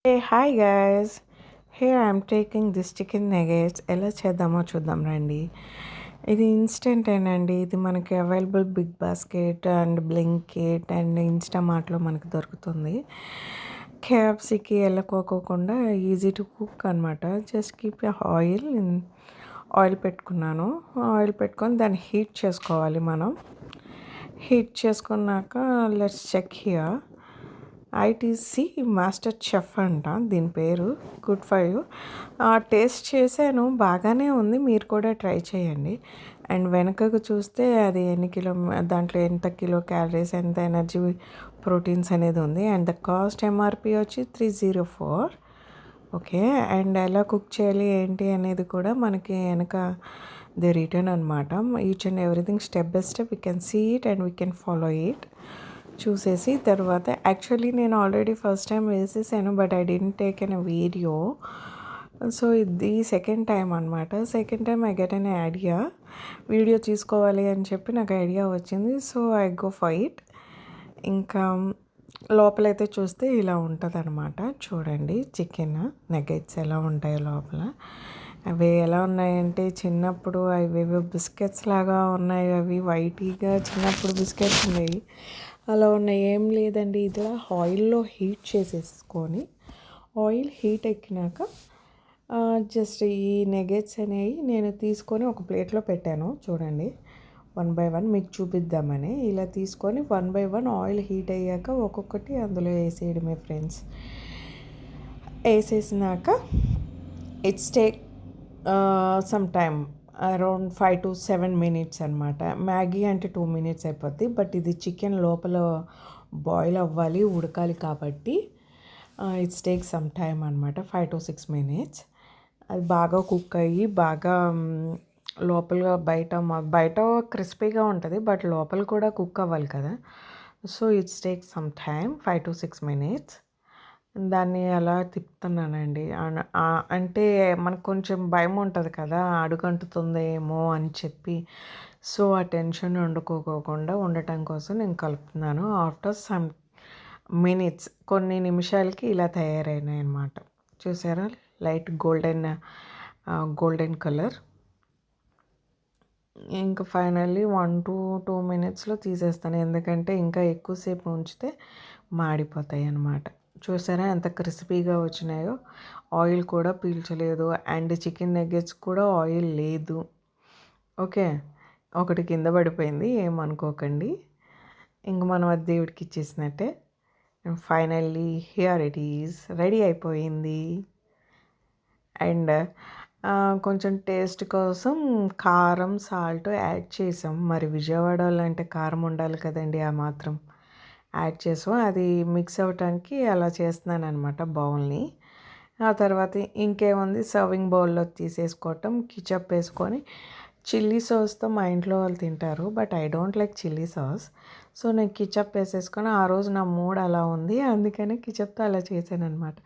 Hey, hi guys. Here I'm taking this chicken nuggets. ఎలా చేద్దామో చూద్దాం రండి. ఇది ఇన్స్టెంట్ ఏనండి. ఇది మనకి available Big Basket and Blinkit and ఇన్స్టామార్ట్లో మనకు దొరుకుతుంది. కేఎఫ్సీకి వెళ్ళకోకుండా ఈజీ టు కుక్ అనమాట. జస్ట్ కీప్ ఆయిల్ పెట్టుకున్నాను. ఆయిల్ పెట్టుకొని దాన్ని హీట్ చేసుకోవాలి మనం. హీట్ చేసుకున్నాక let's check here. ITC Master Chef అంట దీని పేరు. Good for you. టేస్ట్ చేశాను, బాగానే ఉంది. మీరు కూడా ట్రై చేయండి. అండ్ వెనకకు చూస్తే అది దాంట్లో ఎంత కిలో క్యాలరీస్, ఎంత ఎనర్జీ, ప్రోటీన్స్ అనేది ఉంది. అండ్ ద కాస్ట్ ఎంఆర్పి వచ్చి 304. ఓకే. అండ్ ఎలా కుక్ చేయాలి ఏంటి అనేది కూడా మనకి వెనక ది రిటర్న్ అనమాట. Each and everything step by step we can see it and we can follow it. చూసేసి తర్వాత యాక్చువల్లీ నేను ఆల్రెడీ ఫస్ట్ టైం వేసేసాను, but I didn't take an video. So ఇది సెకండ్ టైం అనమాట. Second time I get an idea, video తీసుకోవాలి అని చెప్పి నాకు ఐడియా వచ్చింది. So I go for it. ఇంకా లోపలైతే చూస్తే ఇలా ఉంటుంది అనమాట. చూడండి చికెన్ నగెట్స్ ఎలా ఉంటాయో లోపల. అవి ఎలా ఉన్నాయంటే చిన్నప్పుడు అవి బిస్కెట్స్ లాగా ఉన్నాయి. అవి వైటీగా చిన్నప్పుడు బిస్కెట్స్ ఉన్నాయి. అలా ఉన్నాయి. ఏం లేదండి, ఇది ఆయిల్లో హీట్ చేసేసుకొని ఆయిల్ హీట్ ఎక్కినాక జస్ట్ ఈ నెగెట్స్ అనేవి నేను తీసుకొని ఒక ప్లేట్లో పెట్టాను. చూడండి, 1 by 1 మీకు చూపిద్దామని ఇలా తీసుకొని 1 by 1 ఆయిల్ హీట్ అయ్యాక ఒక్కొక్కటి అందులో వేసేయడమే ఫ్రెండ్స్. వేసేసినాక it's take some time around 5 to 7 minutes అనమాట. మ్యాగీ అంటే 2 minutes అయిపోద్ది, బట్ ఇది చికెన్ లోపల బాయిల్ అవ్వాలి, ఉడకాలి కాబట్టి ఇట్స్ టేక్ సమ్ టైమ్ అనమాట. 5 to 6 minutes. అది బాగా కుక్ అయ్యి బాగా లోపల బయట క్రిస్పీగా ఉంటుంది, బట్ లోపల కూడా కుక్ అవ్వాలి కదా. So it's take some time 5 to 6 minutes. దాన్ని అలా తిప్పుతున్నానండి. అంటే మనకు కొంచెం భయం ఉంటుంది కదా, అడుగంటుతుందేమో అని చెప్పి. సో ఆ టెన్షన్ వండుకోకుండా ఉండటం కోసం నేను కలుపుతున్నాను. ఆఫ్టర్ సమ్ మినిట్స్, కొన్ని నిమిషాలకి ఇలా తయారైనాయి అన్నమాట. చూసారా, లైట్ గోల్డెన్ కలర్. ఇంకా ఫైనల్లీ 1 to 2 minutesలో తీసేస్తాను, ఎందుకంటే ఇంకా ఎక్కువసేపు ఉంచితే మాడిపోతాయి అన్నమాట. చూసారా ఎంత క్రిస్పీగా వచ్చినాయో. ఆయిల్ కూడా పీల్చలేదు అండ్ చికెన్ నగ్గెట్స్ కూడా ఆయిల్ లేదు. ఓకే, ఒకటి కింద పడిపోయింది, ఏమనుకోకండి. ఇంక మనం అది దేవుడికి ఇచ్చేసినట్టే. Finally here it is, ready అయిపోయింది. అండ్ కొంచెం టేస్ట్ కోసం కారం, సాల్ట్ యాడ్ చేసాం. మరి విజయవాడలో అంటే కారం ఉండాలి కదండి, ఆ మాత్రం యాడ్ చేసాం. అది మిక్స్ అవ్వటానికి అలా చేస్తున్నాను అనమాట బౌల్ని. ఆ తర్వాత ఇంకేముంది, సర్వింగ్ బౌల్లో తీసేసుకోవటం, కిచప్ వేసుకొని. చిల్లీ సాస్తో మా ఇంట్లో వాళ్ళు తింటారు, but I don't like chilli sauce. So నేను కిచప్ వేసేసుకొని, ఆ రోజు నా మూడ్ అలా ఉంది అందుకని కిచప్తో అలా చేశాను అనమాట.